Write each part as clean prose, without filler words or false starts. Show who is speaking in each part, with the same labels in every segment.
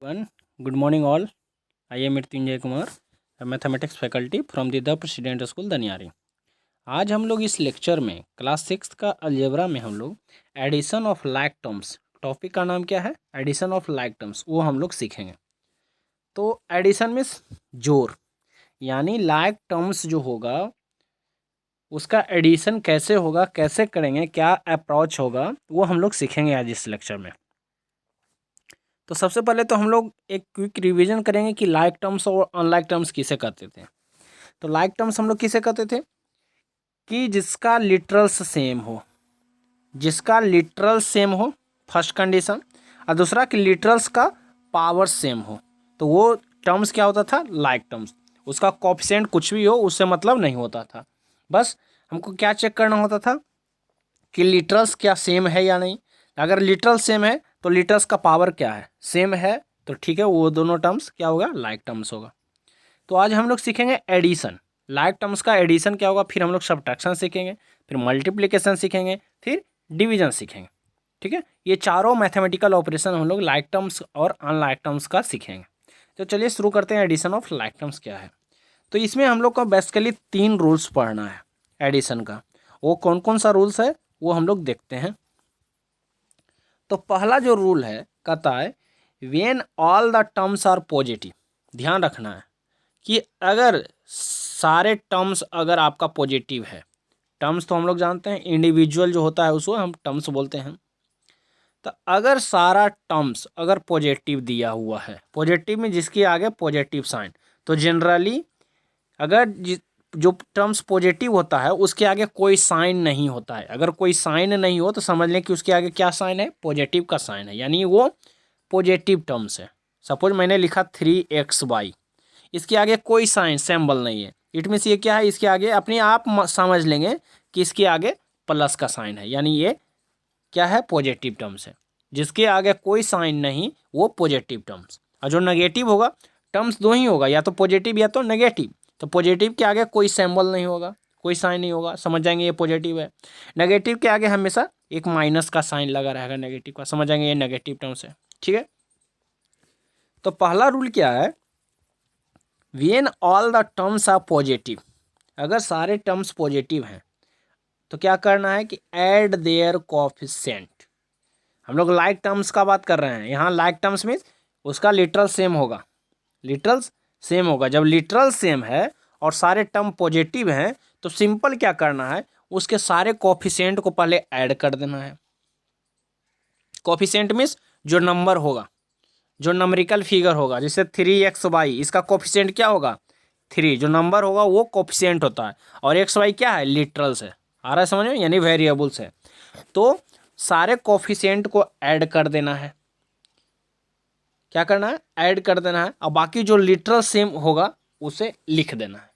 Speaker 1: One, good morning all. I am Mrityunjay Kumar, a mathematics faculty from the president school Daniyari. आज हम लोग इस lecture में class 6 का अलजेब्रा में हम लोग addition of like terms, topic का नाम क्या है, एडिशन ऑफ लाइक टर्म्स, वो हम लोग सीखेंगे। तो एडिशन मीन्स जोड़, यानी लाइक टर्म्स जो होगा उसका एडिशन कैसे होगा, कैसे करेंगे, क्या अप्रोच होगा, वो हम लोग सीखेंगे आज इस लेक्चर में। तो सबसे पहले तो हम लोग एक क्विक रिवीजन करेंगे कि लाइक टर्म्स और अनलाइक टर्म्स किसे कहते थे। तो लाइक टर्म्स हम लोग किसे कहते थे कि जिसका लिटरल्स सेम हो, जिसका लिटरल सेम हो, फर्स्ट कंडीशन, और दूसरा कि लिटरल्स का पावर सेम हो, तो वो टर्म्स क्या होता था, लाइक टर्म्स। उसका कोएफिशिएंट कुछ भी हो उससे मतलब नहीं होता था, बस हमको क्या चेक करना होता था कि लिटरल्स क्या सेम है या नहीं। अगर लिटरल सेम है तो लिटरल्स का पावर क्या है, सेम है, तो ठीक है, वो दोनों टर्म्स क्या होगा, लाइक टर्म्स होगा। तो आज हम लोग सीखेंगे एडिशन, लाइक टर्म्स का एडिशन क्या होगा, फिर हम लोग सब्ट्रैक्शन सीखेंगे, फिर मल्टीप्लिकेशन सीखेंगे, फिर डिवीजन सीखेंगे। ठीक है, ये चारों मैथमेटिकल ऑपरेशन हम लोग लाइक टर्म्स और अनलाइक टर्म्स का सीखेंगे। तो चलिए शुरू करते हैं, एडिशन ऑफ लाइक टर्म्स क्या है। तो इसमें हम लोग को बेसिकली 3 रूल्स पढ़ना है एडिशन का। वो कौन कौन सा रूल्स है वो हम लोग देखते हैं। तो पहला जो रूल है कहता है when all the terms are positive. ध्यान रखना है कि अगर सारे टर्म्स अगर आपका पॉजिटिव है, टर्म्स तो हम लोग जानते हैं इंडिविजुअल जो होता है उसको हम टर्म्स बोलते हैं। तो अगर सारा टर्म्स अगर पॉजिटिव दिया हुआ है, पॉजिटिव में जिसके आगे पॉजिटिव साइन, तो जनरली अगर जो टर्म्स पॉजिटिव होता है उसके आगे कोई साइन नहीं होता है। अगर कोई साइन नहीं हो तो समझ लें कि उसके आगे क्या साइन है, पॉजिटिव का साइन है, यानी वो पॉजिटिव टर्म्स है। सपोज मैंने लिखा 3xy, इसके आगे कोई साइन सिंबल नहीं है, इट मीन्स ये क्या है, इसके आगे अपने आप समझ लेंगे कि इसके आगे प्लस का साइन है, यानी ये क्या है, पॉजिटिव टर्म्स है। जिसके आगे कोई साइन नहीं वो पॉजिटिव टर्म्स, और जो नेगेटिव होगा, टर्म्स दो ही होगा, या तो पॉजिटिव या तो नेगेटिव। तो पॉजिटिव के आगे कोई सिंबल नहीं होगा, कोई साइन नहीं होगा, समझ जाएंगे ये पॉजिटिव है। नेगेटिव के आगे हमेशा एक माइनस का साइन लगा रहेगा नेगेटिव का, समझ जाएंगे ये नेगेटिव टर्म्स है। ठीक है, तो पहला रूल क्या है, when all the terms are positive, अगर सारे टर्म्स पॉजिटिव हैं तो क्या करना है कि ऐड देयर कोएफिशिएंट। हम लोग लाइक टर्म्स का बात कर रहे हैं यहाँ। लाइक टर्म्स मीन्स उसका लिटरल सेम होगा, लिटरल सेम होगा। जब लिटरल सेम है और सारे टर्म पॉजिटिव हैं तो सिंपल क्या करना है, उसके सारे कोएफिशिएंट को पहले ऐड कर देना है। कोएफिशिएंट मीन्स जो नंबर होगा, जो नंबरिकल फिगर होगा, जैसे 3xy, इसका कोएफिशिएंट क्या होगा, 3। जो नंबर होगा वो कोएफिशिएंट होता है, और xy क्या है, लिटरल्स है। आ रहा है समझ में, यानी वेरिएबल्स है। तो सारे कोएफिशिएंट को ऐड कर देना है। क्या करना है, ऐड कर देना है, और बाकी जो लिटरल सेम होगा उसे लिख देना है।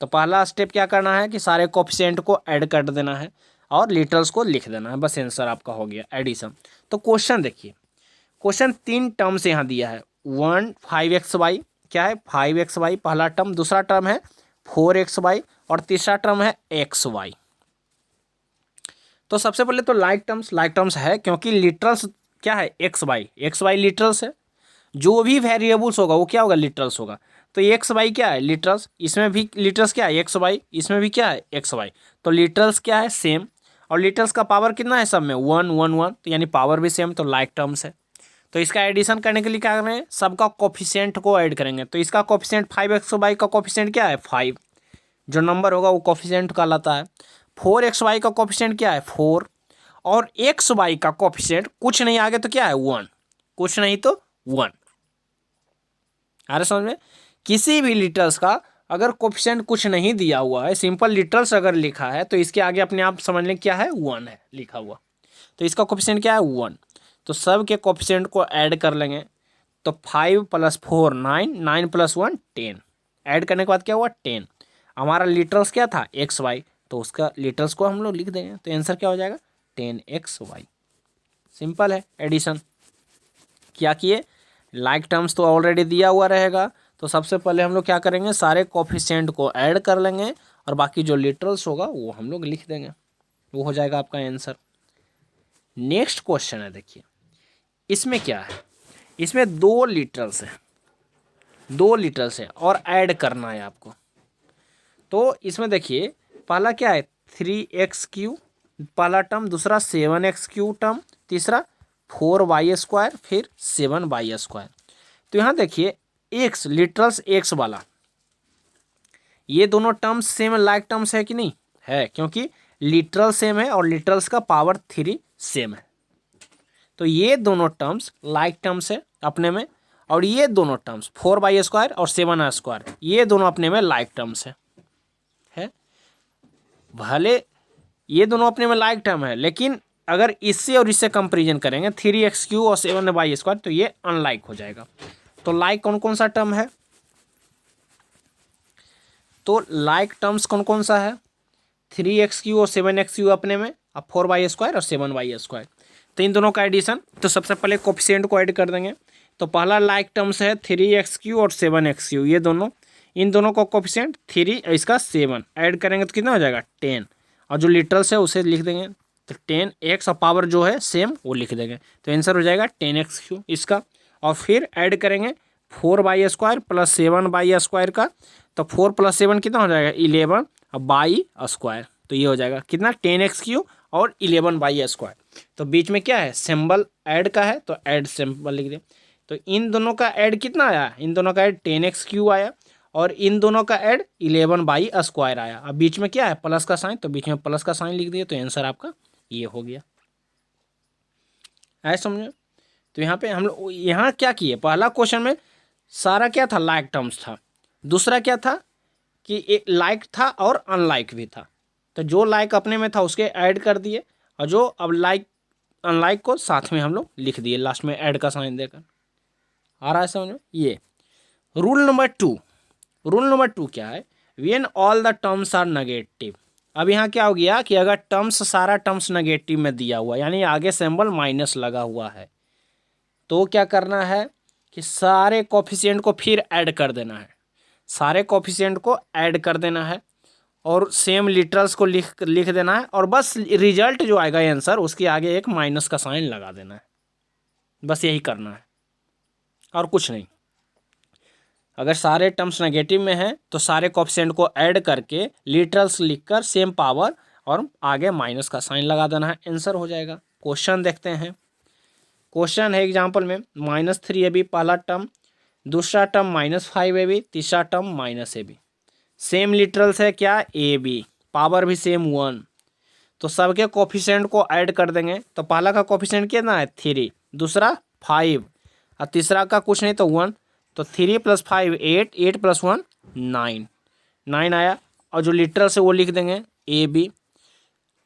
Speaker 1: तो पहला स्टेप क्या करना है कि सारे कोएफिशिएंट को ऐड कर देना है और लिटरल्स को लिख देना है, बस आंसर आपका हो गया एडिशन। तो क्वेश्चन देखिए, क्वेश्चन 3 टर्म्स यहाँ दिया है। 5xy क्या है, 5xy पहला टर्म, दूसरा टर्म है 4xy, और तीसरा टर्म है xy। तो सबसे पहले तो लाइक टर्म्स है, क्योंकि लिटरल्स क्या है, एक्स वाई लिटरल्स है। जो भी वेरिएबल्स होगा वो क्या होगा, लिटरल्स होगा। तो एक्स वाई क्या है, लिटरल्स, इसमें भी लिटरल्स क्या है, एक्स वाई, इसमें भी क्या है, एक्स वाई। तो लिटरल्स क्या है, सेम, और लिटरल्स का पावर कितना है सब में, 1 1 1, तो यानी पावर भी सेम, तो लाइक टर्म्स है। तो इसका एडिशन करने के लिए क्या करें, सबका कोफिशिएंट को ऐड करेंगे। तो इसका कोफिशिएंट 5xy का कोफिशिएंट क्या है, 5, जो नंबर होगा वो कोफिशिएंट कहलाता है। 4xy का कोफिशिएंट क्या है, 4, और xy का कोफिशिएंट कुछ नहीं आगे तो क्या है, 1, कुछ नहीं तो 1। आ रहा समझ में, किसी भी लिटरल्स का अगर कोफिशिएंट कुछ नहीं दिया हुआ है, सिंपल लिटरल्स अगर लिखा है, तो इसके आगे अपने आप समझ लें क्या है, 1 है लिखा हुआ। तो इसका कोफिशिएंट क्या है, 1। तो सब के कोफिशिएंट को ऐड कर लेंगे। तो 5 + 4 9, 9 + 1 10, ऐड करने के बाद क्या हुआ, 10। हमारा लिटरल्स क्या था, xy, तो उसका लिटरल्स को हम लोग लिख देंगे, तो आंसर क्या हो जाएगा, 10xy। सिंपल है एडिशन। क्या किए, लाइक टर्म्स तो ऑलरेडी दिया हुआ रहेगा, तो सबसे पहले हम लोग क्या करेंगे, सारे कोफिशिएंट को ऐड कर लेंगे, और बाकी जो लिटरल्स होगा वो हम लोग लिख देंगे, वो हो जाएगा आपका आंसर। नेक्स्ट क्वेश्चन है, देखिए इसमें क्या है, इसमें 2 लिटरल्स है, 2 लिटरल्स है और ऐड करना है आपको। तो इसमें देखिए पहला क्या है 3x³ पहला टर्म, दूसरा 7x³ टर्म, तीसरा 4y², फिर 7y²। तो यहाँ देखिए x लिटरल्स x वाला, ये दोनों टर्म्स सेम लाइक टर्म्स है कि नहीं है, क्योंकि लिटरल सेम है और लिटरल्स का पावर 3 सेम है। तो ये दोनों टर्म्स लाइक टर्म्स है अपने में, और ये दोनों टर्म्स 4y² और 7y², ये दोनों अपने में लाइक टर्म्स है। भले ये दोनों अपने में लाइक टर्म है, लेकिन अगर इससे और इससे कंपेरिजन करेंगे 3x³ और 7y², तो ये अनलाइक हो जाएगा। तो लाइक कौन कौन सा टर्म है, तो लाइक टर्म्स कौन कौन सा है 3x³ और 7x³ अपने में, अब 4y² और 7y²। तो इन दोनों का एडिशन, तो सबसे पहले कोफिशिएंट को ऐड कर देंगे। तो पहला लाइक टर्म्स है 3x³ और 7x³, ये दोनों, इन दोनों का कोफिशिएंट 3 इसका 7 ऐड करेंगे तो कितना हो जाएगा 10, और जो लिटरल्स है उसे लिख देंगे, तो 10x और पावर जो है सेम वो लिख देंगे। तो आंसर हो जाएगा 10x³ इसका। और फिर ऐड करेंगे 4y² प्लस 7y² का, तो 4 + 7 कितना हो जाएगा 11 y²। तो ये हो जाएगा कितना 10x³ और 11y²। तो बीच में क्या है सिंबल ऐड का है, तो ऐड सिंबल लिख दे। तो इन दोनों का ऐड कितना आया, इन दोनों का ऐड 10x³ आया, और इन दोनों का ऐड 11y² आया। अब बीच में क्या है प्लस का साइन, तो बीच में प्लस का साइन लिख दिए, तो आंसर आपका ये हो गया। ऐसे समझो। तो यहाँ पे हम लोग यहाँ क्या किए, पहला क्वेश्चन में सारा क्या था लाइक टर्म्स था, दूसरा क्या था कि एक लाइक था और अनलाइक भी था। तो जो लाइक अपने में था उसके ऐड कर दिए, और जो अब लाइक अनलाइक को साथ में हम लोग लिख दिए लास्ट में ऐड का साइन देकर। आ रहा है समझ में। ये रूल नंबर 2। रूल नंबर 2 क्या है, when all the terms are negative. अब यहाँ क्या हो गया कि अगर टर्म्स सारा टर्म्स नेगेटिव में दिया हुआ, यानी आगे सिंबल माइनस लगा हुआ है, तो क्या करना है कि सारे कोफिशिएंट को फिर ऐड कर देना है, सारे कोफिशिएंट को ऐड कर देना है, और सेम लिटरल्स को लिख देना है, और बस रिजल्ट जो आएगा आंसर उसके आगे एक माइनस का साइन लगा देना है। बस यही करना है और कुछ नहीं। अगर सारे टर्म्स नेगेटिव में हैं तो सारे कोफिशिएंट को ऐड करके लिटरल्स लिखकर सेम पावर और आगे माइनस का साइन लगा देना है, आंसर हो जाएगा। क्वेश्चन देखते हैं। क्वेश्चन है एग्जांपल में -3ab पहला टर्म, दूसरा टर्म -5ab, तीसरा टर्म -ab। सेम लिटरल्स है क्या ab, पावर भी सेम 1। तो सबके कोफिशिएंट को ऐड कर देंगे। तो पहला का कोफिशिएंट कितना है 3, दूसरा 5, और तीसरा का कुछ नहीं तो 1। तो 3 + 5 8, 8 + 1 9, 9 आया, और जो लिटरल से वो लिख देंगे ab।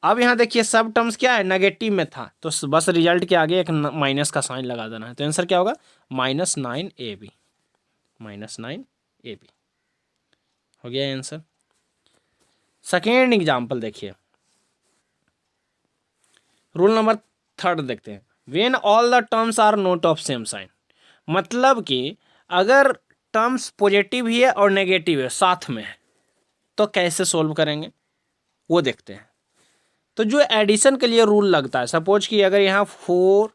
Speaker 1: अब यहाँ देखिए सब टर्म्स क्या है नेगेटिव में था, तो बस रिजल्ट के आगे एक माइनस का साइन लगा देना है। तो आंसर क्या होगा -9ab, -9ab हो गया आंसर। सेकेंड एग्जाम्पल देखिए, रूल नंबर 3 देखते हैं। When all the terms are not of same sign, मतलब कि अगर टर्म्स पॉजिटिव ही है और नेगेटिव है साथ में है, तो कैसे सोल्व करेंगे वो देखते हैं। तो जो एडिशन के लिए रूल लगता है, सपोज कि अगर यहाँ 4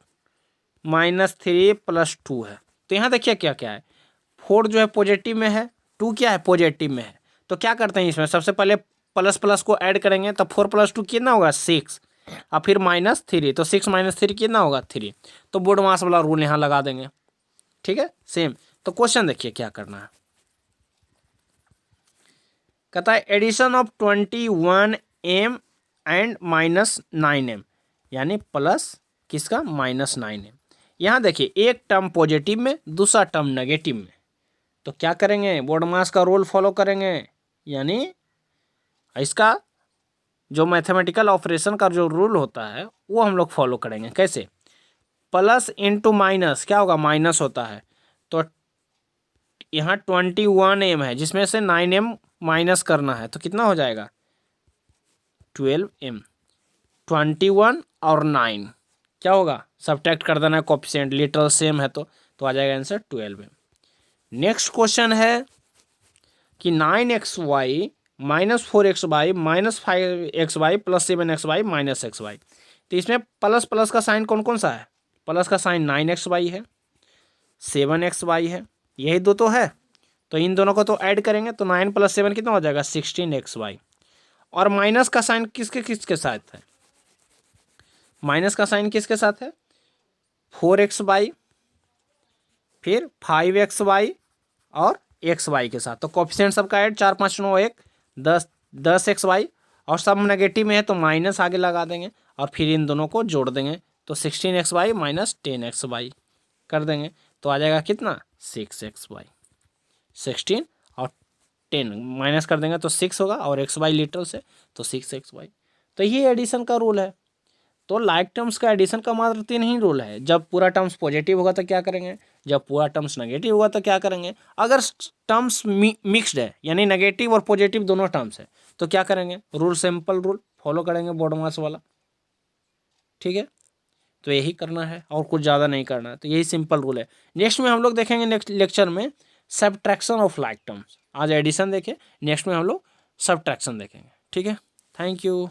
Speaker 1: - 3 + 2 है, तो यहाँ देखिए क्या क्या है, 4 जो है पॉजिटिव में है, 2 क्या है पॉजिटिव में है। तो क्या करते हैं इसमें सबसे पहले प्लस प्लस को ऐड करेंगे, तो 4 + 2 कितना होगा 6, और फिर -3, तो 6 - 3 कितना होगा 3। तो बोर्ड मास वाला रूल यहाँ लगा देंगे, ठीक है सेम। तो क्वेश्चन देखिए क्या करना है, कहता है addition of 21m and -9m, यानी प्लस किसका -9m। यहाँ देखिए एक टर्म पॉजिटिव में, दूसरा टर्म नेगेटिव में, तो क्या करेंगे बोर्ड मास का रूल फॉलो करेंगे, यानी इसका जो मैथमेटिकल ऑपरेशन का जो रूल होता है वो हम लोग फॉलो करेंगे। कैसे, प्लस इंटू माइनस क्या होगा माइनस होता है। तो यहाँ 21m है जिसमें से 9m माइनस करना है, तो कितना हो जाएगा 12m। 21 और 9 क्या होगा सब्ट्रैक्ट कर देना है, कोफिशिएंट लिटरल सेम है तो आ जाएगा आंसर 12m। नेक्स्ट क्वेश्चन है कि 9xy -4xy -5xy + 7xy -xy। तो इसमें प्लस प्लस का साइन कौन कौन सा है, प्लस का साइन 9xy है, 7xy है, यही दो तो है, तो इन दोनों को तो ऐड करेंगे तो 9 + 7 कितना हो जाएगा 16xy। और माइनस का साइन किसके किसके साथ है, माइनस का साइन किसके साथ है 4xy, फिर 5xy और xy के साथ। तो कोफिशिएंट सबका ऐड 4 5 9 1 10xy, और सब नेगेटिव में है तो माइनस आगे लगा देंगे और फिर इन दोनों को जोड़ देंगे तो 16xy माइनस 10xy कर देंगे तो आ जाएगा कितना 6xy। 16 और 10 माइनस कर देंगे तो 6 होगा, और xy लीटर से तो 6xy। तो ये एडिशन का रूल है। तो लाइक टर्म्स का एडिशन का मात्र 3 ही रूल है। जब पूरा टर्म्स पॉजिटिव होगा तो क्या करेंगे, जब पूरा टर्म्स नेगेटिव होगा तो क्या करेंगे, अगर टर्म्स मिक्स्ड है यानी नेगेटिव और पॉजिटिव दोनों टर्म्स है तो क्या करेंगे, रूल सिंपल रूल फॉलो करेंगे बॉड मास वाला। ठीक है, तो यही करना है और कुछ ज़्यादा नहीं करना है, तो यही सिंपल रूल है। नेक्स्ट में हम लोग देखेंगे नेक्स्ट लेक्चर में सब्ट्रैक्शन ऑफ लाइक टर्म्स। आज एडिशन देखें, नेक्स्ट में हम लोग सब्ट्रैक्शन देखेंगे। ठीक है, थैंक यू।